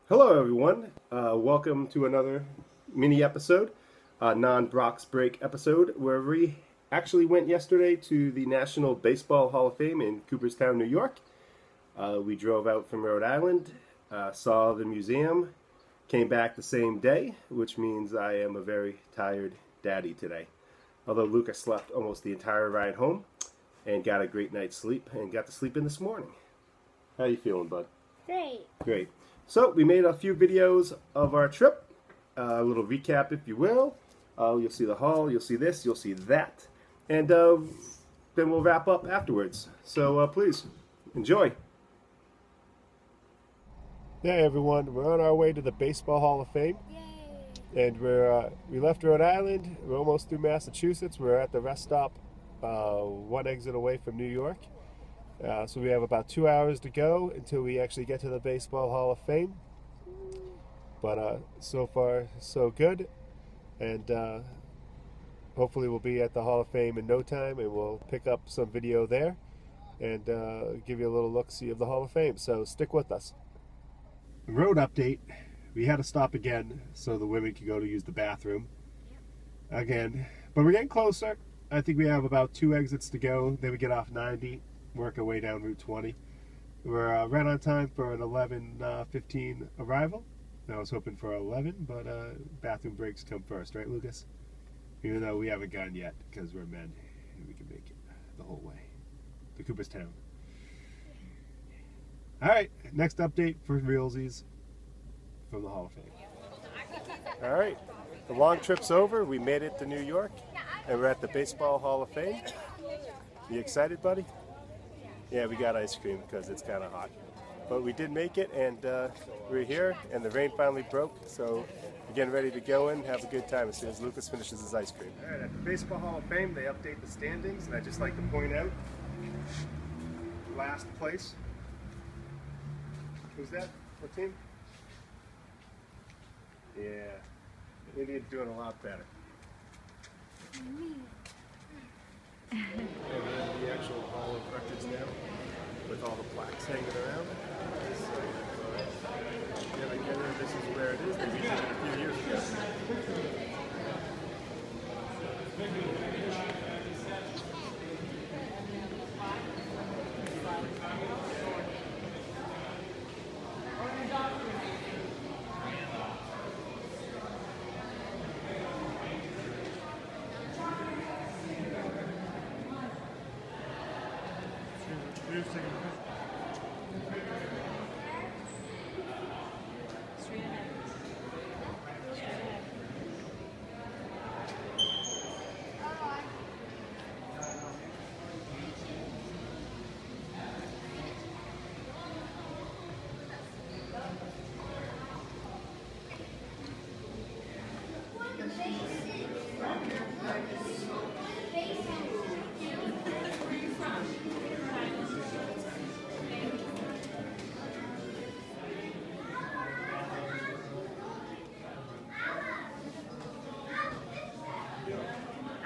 Hello everyone, welcome to another mini episode, non-Brock's Break episode, where we actually went yesterday to the National Baseball Hall of Fame in Cooperstown, New York. We drove out from Rhode Island, saw the museum, came back the same day, which means I am a very tired daddy today. Although Lucas slept almost the entire ride home and got a great night's sleep and got to sleep in this morning. How you feeling, bud? Great. Great. So we made a few videos of our trip, a little recap if you will. You'll see the hall, you'll see this, you'll see that, and then we'll wrap up afterwards. So please, enjoy. Hey everyone, we're on our way to the Baseball Hall of Fame. Yay. And we left Rhode Island, we're almost through Massachusetts, we're at the rest stop, one exit away from New York. So we have about 2 hours to go until we actually get to the Baseball Hall of Fame. But so far, so good. And hopefully we'll be at the Hall of Fame in no time, and we'll pick up some video there and give you a little look-see of the Hall of Fame. So stick with us. Road update. We had to stop again so the women could go to use the bathroom. Again. But we're getting closer. I think we have about 2 exits to go. Then we get off 90. Work our way down Route 20. We're right on time for an 11:15 arrival. I was hoping for 11, but bathroom breaks come first, right, Lucas? Even though we haven't gone yet because we're men and we can make it the whole way to Cooperstown. All right, next update for realsies from the Hall of Fame. All right, the long trip's over. We made it to New York, and we're at the Baseball Hall of Fame. You excited, buddy? Yeah, we got ice cream because it's kind of hot. But we did make it, and we're here, and the rain finally broke, so we're getting ready to go in, have a good time as soon as Lucas finishes his ice cream. All right, at the Baseball Hall of Fame, they update the standings, and I'd just like to point out, last place. Who's that? What team? Yeah, Indians doing a lot better. And then the actual Hall of Records now, with all the plaques hanging around. So, yeah, again, this is where it is. They did it a few years ago.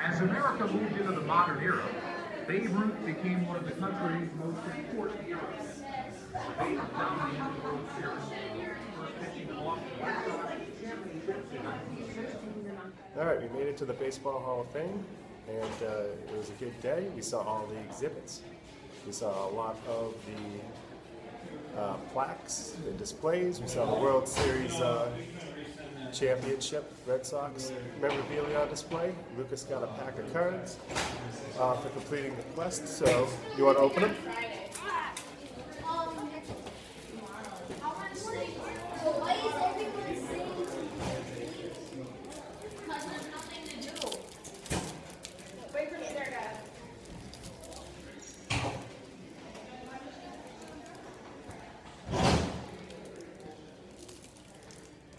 As America moved into the modern era, Babe Ruth became one of the country's most important heroes. Babe dominated the World Series, first pitching the Boston Red Sox championships in 1916 and 19. All right, we made it to the Baseball Hall of Fame, and it was a good day. We saw all the exhibits. We saw a lot of the plaques and displays. We saw the World Series championship Red Sox memorabilia on display. Lucas got a pack of cards for completing the quest. So, you want to open them?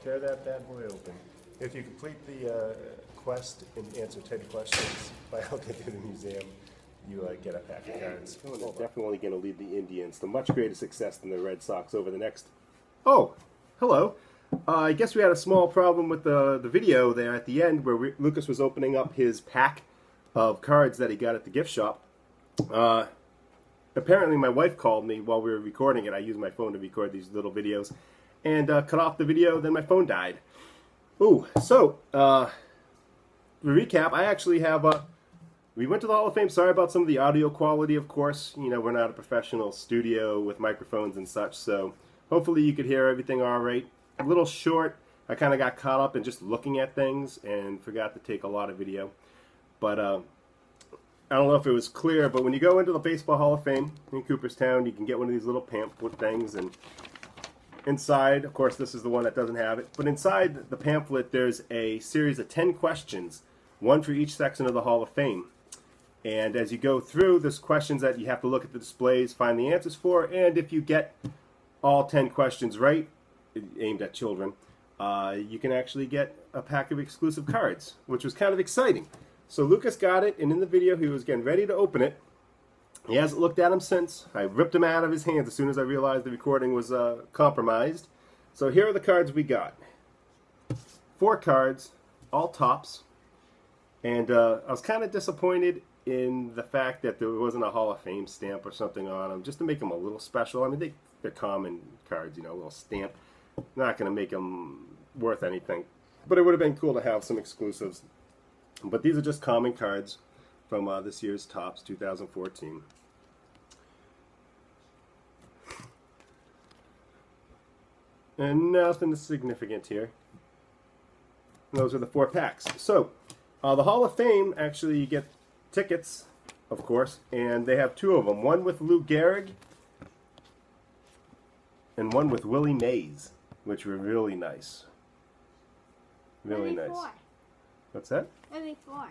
Tear that bad boy open. If you complete the quest and answer 10 questions by helping to the museum, you get a pack of cards. Oh, they're definitely going to lead the Indians to much greater success than the Red Sox over the next... Oh, hello. I guess we had a small problem with the video there at the end where Lucas was opening up his pack of cards that he got at the gift shop. Apparently my wife called me while we were recording it. I use my phone to record these little videos. and cut off the video. Then my phone died. Ooh, so to recap, I actually have we went to the Hall of Fame. Sorry about some of the audio quality, of course. You know, we're not a professional studio with microphones and such, so hopefully you could hear everything all right. A little short. I kind of got caught up in just looking at things and forgot to take a lot of video. But I don't know if it was clear, but when you go into the Baseball Hall of Fame in Cooperstown, you can get one of these little pamphlet things, and inside, of course, this is the one that doesn't have it, but inside the pamphlet there's a series of 10 questions, one for each section of the Hall of Fame. And as you go through, there's questions that you have to look at the displays, find the answers for, and if you get all 10 questions right, aimed at children, you can actually get a pack of exclusive cards, which was kind of exciting. So Lucas got it, and in the video he was getting ready to open it. He hasn't looked at them since. I ripped them out of his hands as soon as I realized the recording was compromised. So here are the cards we got. 4 cards, all tops. And I was kind of disappointed in the fact that there wasn't a Hall of Fame stamp or something on them, just to make them a little special. I mean, they're common cards, you know, a little stamp. Not going to make them worth anything. But it would have been cool to have some exclusives. But these are just common cards from this year's Topps 2014. And nothing significant here. And those are the 4 packs. So, the Hall of Fame, actually you get tickets, of course, and they have 2 of them. One with Lou Gehrig and one with Willie Mays, which were really nice. Really nice. 4. What's that? Maybe 4.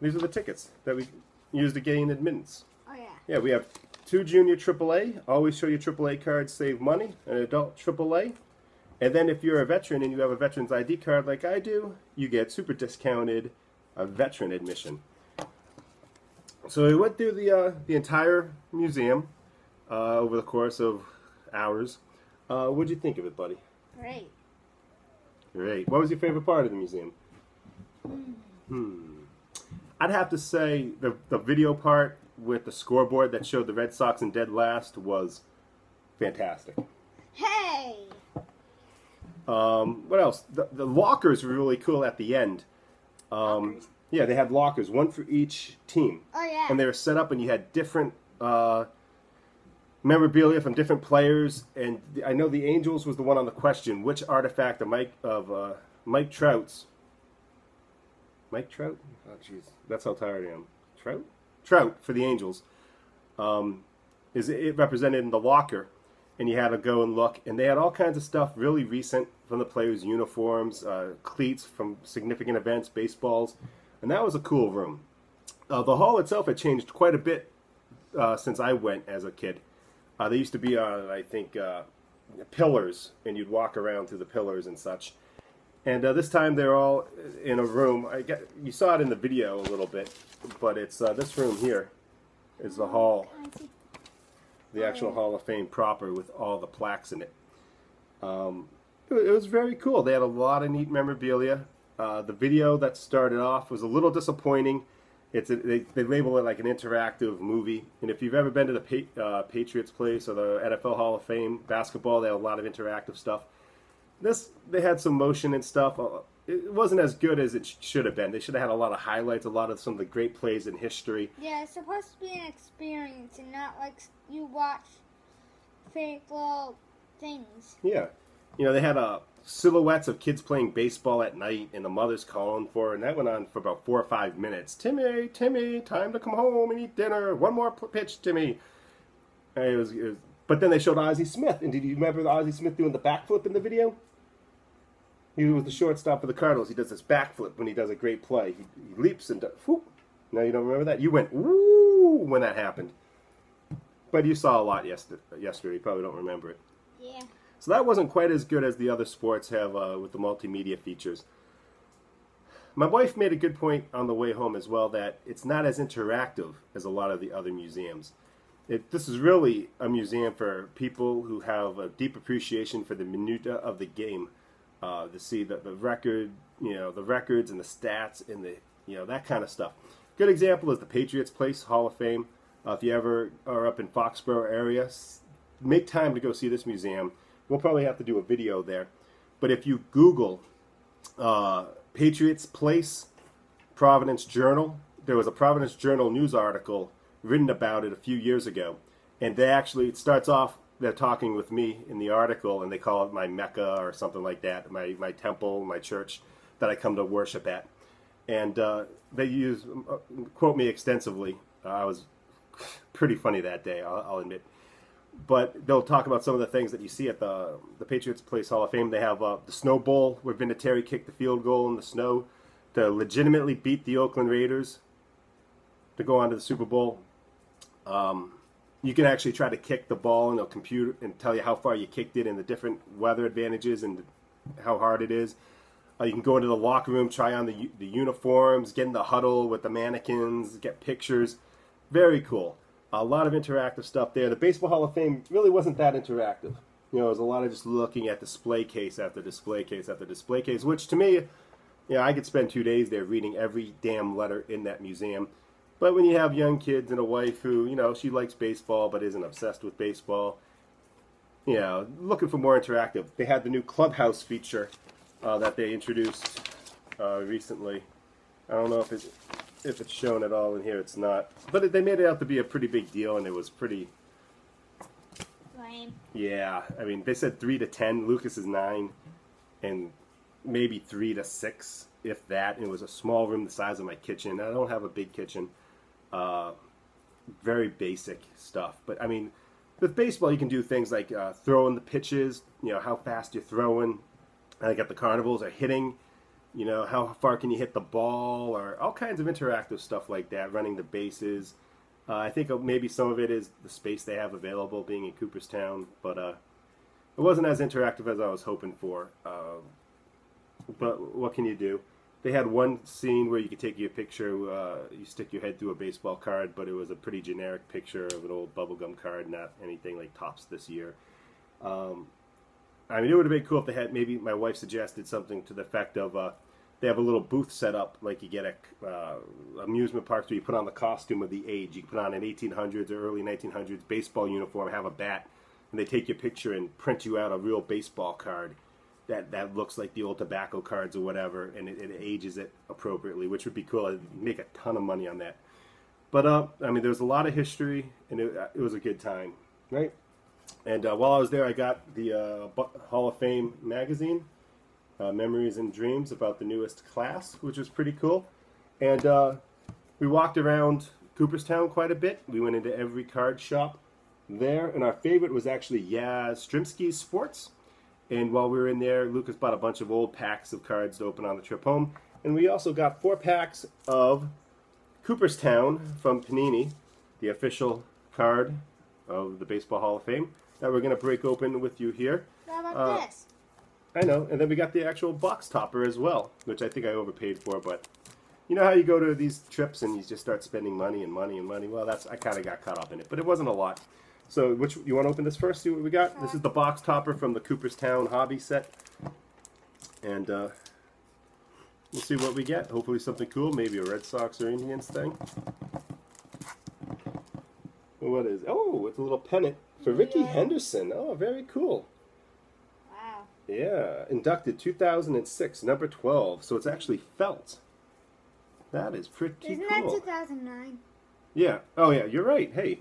These are the tickets that we used to gain admittance. Oh, yeah. Yeah, we have 2 junior AAA. Always show your AAA cards save money. An adult AAA. And then if you're a veteran and you have a veteran's ID card like I do, you get super discounted veteran admission. So we went through the entire museum over the course of hours. What'd you think of it, buddy? Great. Great. What was your favorite part of the museum? I'd have to say the video part with the scoreboard that showed the Red Sox in dead last was fantastic. Hey! What else? The lockers were really cool at the end. Lockers? Yeah, they had lockers, one for each team. Oh, yeah. And they were set up, and you had different memorabilia from different players. And I know the Angels was the one on the question. Which artifact of Mike Trout's? Mike Trout? Oh, jeez. That's how tired I am. Trout? Trout for the Angels. Is it represented in the locker. And you had to go and look. And they had all kinds of stuff really recent from the players' uniforms, cleats from significant events, baseballs. And that was a cool room. The hall itself had changed quite a bit since I went as a kid. They used to be on, I think, pillars, and you'd walk around through the pillars and such. And this time they're all in a room. You saw it in the video a little bit, but it's this room here is the hall, the actual Hall of Fame proper with all the plaques in it. It was very cool. They had a lot of neat memorabilia. The video that started off was a little disappointing. They label it like an interactive movie. And if you've ever been to the Patriots place or the NFL Hall of Fame basketball, they have a lot of interactive stuff. They had some motion and stuff. It wasn't as good as it should have been. They should have had a lot of highlights, a lot of some of the great plays in history. Yeah, it's supposed to be an experience and not like you watch fake little things. Yeah. You know, they had silhouettes of kids playing baseball at night, and the mother's calling for it, and that went on for about 4 or 5 minutes. Timmy, time to come home and eat dinner. One more pitch, Timmy. And but then they showed Ozzie Smith, and did you remember Ozzie Smith doing the backflip in the video? He was the shortstop for the Cardinals. He does this backflip when he does a great play. He leaps and does, whoop. Now you don't remember that? You went, woo, when that happened. But you saw a lot yesterday. You probably don't remember it. Yeah. So that wasn't quite as good as the other sports have with the multimedia features. My wife made a good point on the way home as well, that it's not as interactive as a lot of the other museums. This is really a museum for people who have a deep appreciation for the minutia of the game, to see the record, the records and the stats and that kind of stuff. Good example is the Patriots Place Hall of Fame. If you ever are up in Foxborough area, make time to go see this museum. We'll probably have to do a video there. But if you Google Patriots Place, Providence Journal, there was a Providence Journal news article written about it a few years ago. And they actually, it starts off, they're talking with me in the article, and they call it my Mecca or something like that, my temple, my church that I come to worship at. And they quote me extensively. I was pretty funny that day, I'll admit. But they'll talk about some of the things that you see at the Patriots Place Hall of Fame. They have the Snow Bowl, where Vinatieri kicked the field goal in the snow to legitimately beat the Oakland Raiders to go on to the Super Bowl. You can actually try to kick the ball, and they'll compute and tell you how far you kicked it and the different weather advantages and how hard it is. You can go into the locker room, try on the uniforms, get in the huddle with the mannequins, get pictures. Very cool. A lot of interactive stuff there. The Baseball Hall of Fame really wasn't that interactive. You know, it was a lot of just looking at display case after display case after display case, which to me, you know, I could spend 2 days there reading every damn letter in that museum. But when you have young kids and a wife who, you know, she likes baseball but isn't obsessed with baseball, you know, looking for more interactive. They had the new Clubhouse feature that they introduced recently. I don't know if it's shown at all in here. It's not. But they made it out to be a pretty big deal, and it was pretty... lame. Yeah. I mean, they said 3 to 10. Lucas is 9. And maybe 3 to 6, if that. And it was a small room the size of my kitchen. I don't have a big kitchen. Very basic stuff. But, I mean, with baseball, you can do things like throwing the pitches, you know, how fast you're throwing. Like at the carnivals, or hitting, you know, how far can you hit the ball, or all kinds of interactive stuff like that, running the bases. I think maybe some of it is the space they have available being in Cooperstown, but it wasn't as interactive as I was hoping for. But what can you do? They had one scene where you could take your picture, you stick your head through a baseball card, but it was a pretty generic picture of an old bubblegum card, not anything like Topps this year. I mean, it would have been cool if they had, maybe my wife suggested something to the effect of, they have a little booth set up, like you get at amusement parks where you put on the costume of the age. You can put on an 1800s or early 1900s baseball uniform, have a bat, and they take your picture and print you out a real baseball card that looks like the old tobacco cards or whatever, and it ages it appropriately, which would be cool. I'd make a ton of money on that. But, I mean, there was a lot of history, and it was a good time, right? And while I was there, I got the Hall of Fame magazine, Memories and Dreams, about the newest class, which was pretty cool. And we walked around Cooperstown quite a bit. We went into every card shop there, and our favorite was actually Strimsky's Sports. And while we were in there, Lucas bought a bunch of old packs of cards to open on the trip home. And we also got 4 packs of Cooperstown from Panini, the official card of the Baseball Hall of Fame, that we're going to break open with you here. How about this? I know, and then we got the actual box topper as well, which I think I overpaid for, but you know how you go to these trips and you just start spending money and money and money? Well, I kind of got caught up in it, but it wasn't a lot. So, you want to open this first, see what we got? Sure. This is the box topper from the Cooperstown hobby set, and we'll see what we get. Hopefully something cool, maybe a Red Sox or Indians thing. What is? Oh, it's a little pennant for Ricky Henderson. Oh, very cool. Wow. Yeah, inducted 2006, number 12. So it's actually felt. That is pretty cool. Isn't that 2009? Yeah. Oh, yeah, you're right. Hey,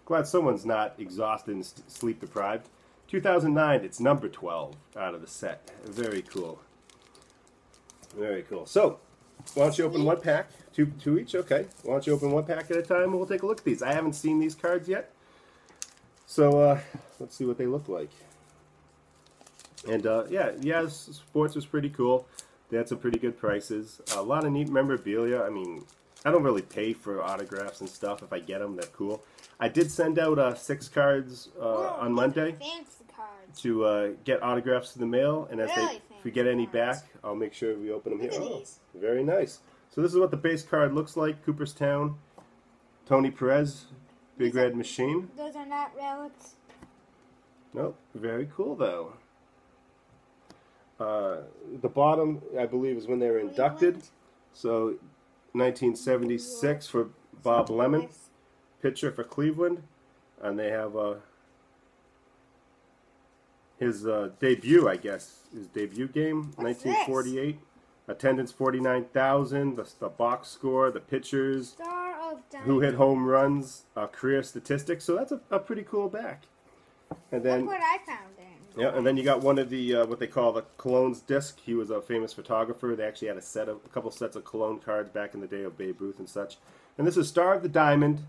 glad someone's not exhausted and sleep deprived. 2009, it's number 12 out of the set. Very cool. Very cool. So, why don't you open one pack? Two each? Okay. Why don't you open one pack at a time and we'll take a look at these. I haven't seen these cards yet. So, let's see what they look like. And, yeah, Sports was pretty cool. They had some pretty good prices. A lot of neat memorabilia. I mean, I don't really pay for autographs and stuff. If I get them, they're cool. I did send out 6 cards on Monday Fancy cards. to get autographs to the mail. And as if we get any back, I'll make sure we open them here. Look at these. Very nice. So this is what the base card looks like. Cooperstown, Tony Perez, Big Red Machine. Those are not relics. Nope. Very cool, though. The bottom, I believe, is when they were inducted. So 1976 for Bob Lemon, pitcher for Cleveland. And they have his debut, I guess, his debut game, What's 1948. This? Attendance 49,000. The box score, the pitchers, Star of Diamond. who hit home runs, career statistics. So that's a pretty cool back. And then, look what I found in. Yeah, and then you got one of the what they call the Cologne's disc. He was a famous photographer. They actually had a couple sets of Cologne cards back in the day of Babe Ruth and such. And this is Star of the Diamond.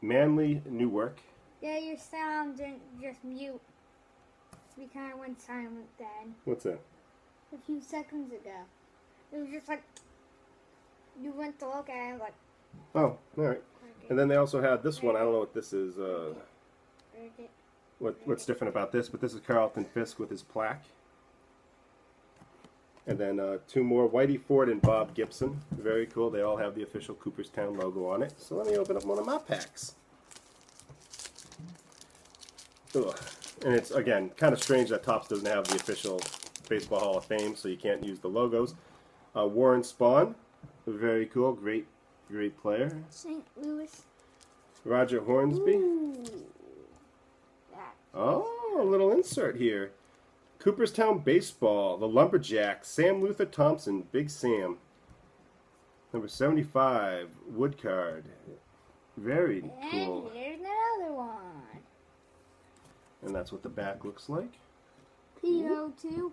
Manly Newark. Yeah, your sound didn't just mute. We kind of went silent then. What's that? A few seconds ago. It was just like, you went to look at it like. Oh, all right. And then they also had this one. I don't know what this is. What's different about this? But this is Carlton Fisk with his plaque. And then two more, Whitey Ford and Bob Gibson. Very cool. They all have the official Cooperstown logo on it. So let me open up one of my packs. Ugh. And it's, again, kind of strange that Topps doesn't have the official Baseball Hall of Fame, so you can't use the logos. Warren Spahn. Very cool. Great player. St. Louis. Roger Hornsby. Ooh. Oh, a little insert here. Cooperstown Baseball, the Lumberjacks, Sam Luther Thompson, Big Sam. Number 75, wood card. Very cool. And here's another one. And that's what the back looks like. PO2.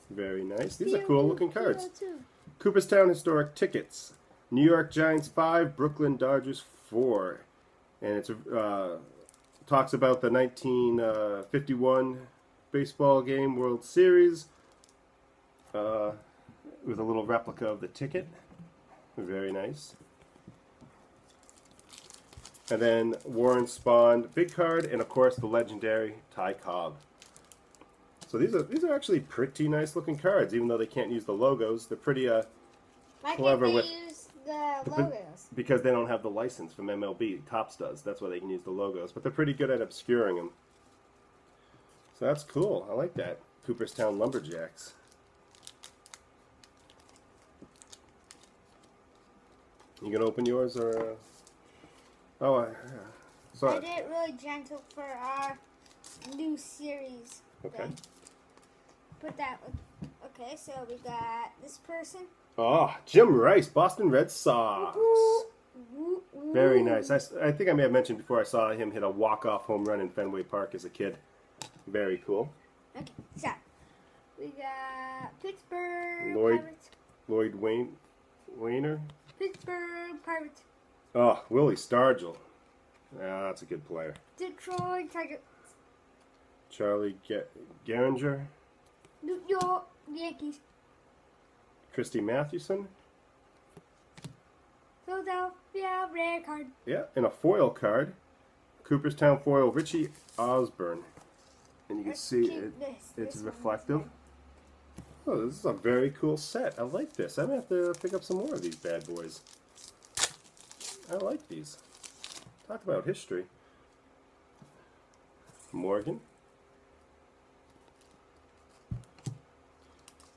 Very nice. These are cool looking cards. PO2. Cooperstown Historic Tickets. New York Giants 5, Brooklyn Dodgers 4. And it's talks about the 1951 baseball game World Series with a little replica of the ticket. Very nice. And then Warren Spahn, big card, and of course the legendary Ty Cobb. So these are actually pretty nice looking cards, even though they can't use the logos. They're pretty Why clever can't with they use the logos? because they don't have the license from MLB. Topps does. That's why they can use the logos. But they're pretty good at obscuring them. So that's cool. I like that. Cooperstown Lumberjacks. You gonna open yours or? Oh, I did it really gentle for our new series. Okay. Put that with. Okay, so we got this person. Oh, Jim Rice, Boston Red Sox. Ooh, ooh, ooh. Very nice. I think I may have mentioned before I saw him hit a walk-off home run in Fenway Park as a kid. Very cool. Okay, so we got Pittsburgh Lloyd. Pirates. Lloyd Wayner. Pittsburgh Pirates. Oh, Willie Stargell. Yeah, that's a good player. Detroit Tigers. Charlie Gehringer. New York Yankees. Christy Mathewson. Philadelphia Red Card. Yeah, and a foil card. Cooperstown foil, Richie Osborne. And you can see it's reflective. Oh, this is a very cool set. I like this. I'm going to have to pick up some more of these bad boys. I like these. Talk about history. Morgan.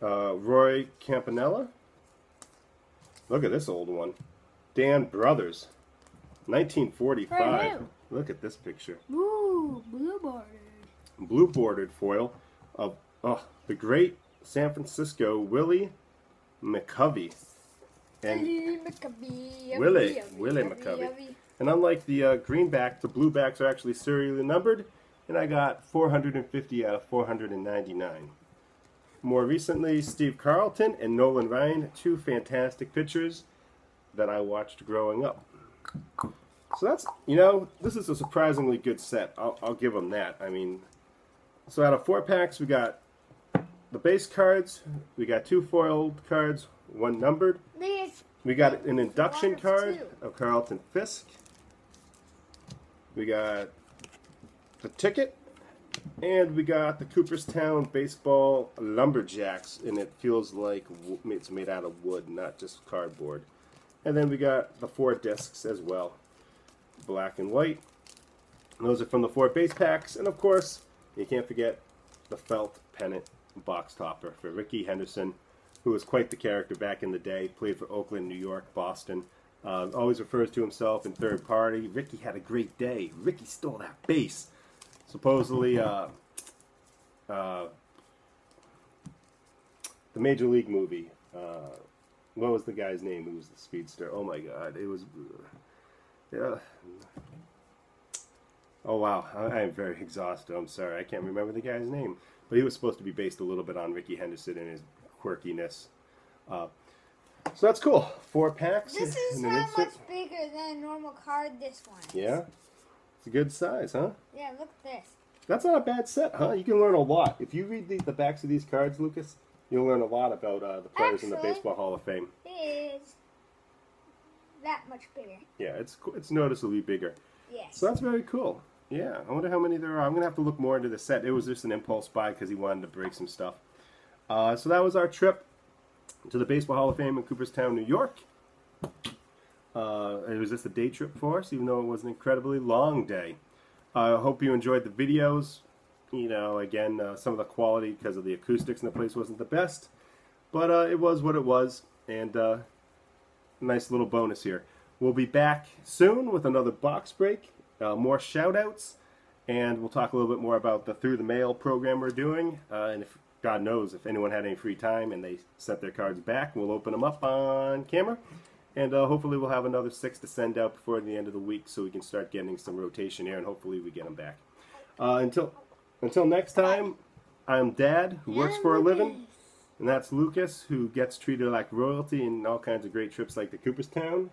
Roy Campanella. Look at this old one. Dan Brothers. 1945. Look at this picture. Ooh, blue bordered. Blue bordered foil of the great San Francisco Willie McCovey. And Willie McCovey. And unlike the greenback, the bluebacks are actually serially numbered, and I got 450 out of 499. More recently, Steve Carlton and Nolan Ryan, two fantastic pitchers that I watched growing up. So that's, this is a surprisingly good set. I'll give them that. I mean, so out of 4 packs, we got the base cards, we got 2 foiled cards, 1 numbered. We got an induction card of Carlton Fisk. We got the ticket. And we got the Cooperstown Baseball Lumberjacks. And it feels like it's made out of wood, not just cardboard. And then we got the 4 discs as well. Black and white. Those are from the 4 base packs. And of course, you can't forget the felt pennant box topper for Rickey Henderson, who was quite the character back in the day. Played for Oakland, New York, Boston. Always refers to himself in third party. Ricky had a great day. Ricky stole that base. Supposedly, the Major League movie. What was the guy's name who was the speedster? Oh my God, it was. Yeah. Oh wow, I am very exhausted. I'm sorry, I can't remember the guy's name. But he was supposed to be based a little bit on Ricky Henderson and his quirkiness. So that's cool. 4 packs. This is so much bigger than a normal card. This one. Yeah, it's a good size, huh? Yeah, look at this. That's not a bad set, huh? You can learn a lot. If you read the backs of these cards, Lucas, you'll learn a lot about the players in the Baseball Hall of Fame. It is that much bigger. Yeah, it's noticeably bigger. Yes. So that's very cool. Yeah, I wonder how many there are. I'm going to have to look more into the set. It was just an impulse buy because he wanted to break some stuff. So that was our trip to the Baseball Hall of Fame in Cooperstown, New York. It was just a day trip for us, even though it was an incredibly long day. I hope you enjoyed the videos. You know, again, some of the quality because of the acoustics in the place wasn't the best. But it was what it was, and nice little bonus here. We'll be back soon with another box break, more shout-outs, and we'll talk a little bit more about the Through the Mail program we're doing. And if God knows, if anyone had any free time and they sent their cards back, we'll open them up on camera. And hopefully we'll have another 6 to send out before the end of the week so we can start getting some rotation here, and hopefully we get them back. Until next time, I'm Dad, who works for a living. And that's Lucas, who gets treated like royalty in all kinds of great trips like the Cooperstown,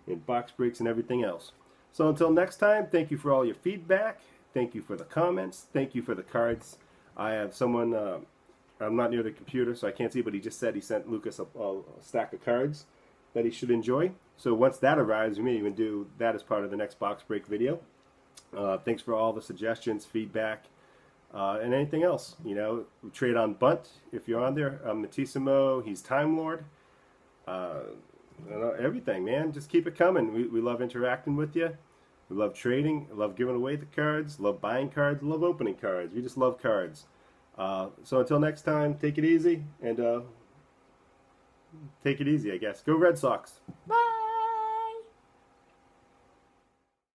and box breaks and everything else. So until next time, thank you for all your feedback. Thank you for the comments. Thank you for the cards. I have someone, I'm not near the computer, so I can't see, but he just said he sent Lucas a stack of cards that he should enjoy. So once that arrives, we may even do that as part of the next box break video. Thanks for all the suggestions, feedback, and anything else. You know, we trade on Bunt if you're on there. Matissimo, he's Time Lord. Everything, man. Just keep it coming. We love interacting with you. We love trading. We love giving away the cards. Love buying cards. Love opening cards. We just love cards. So until next time, take it easy. And take it easy, I guess. Go Red Sox. Bye.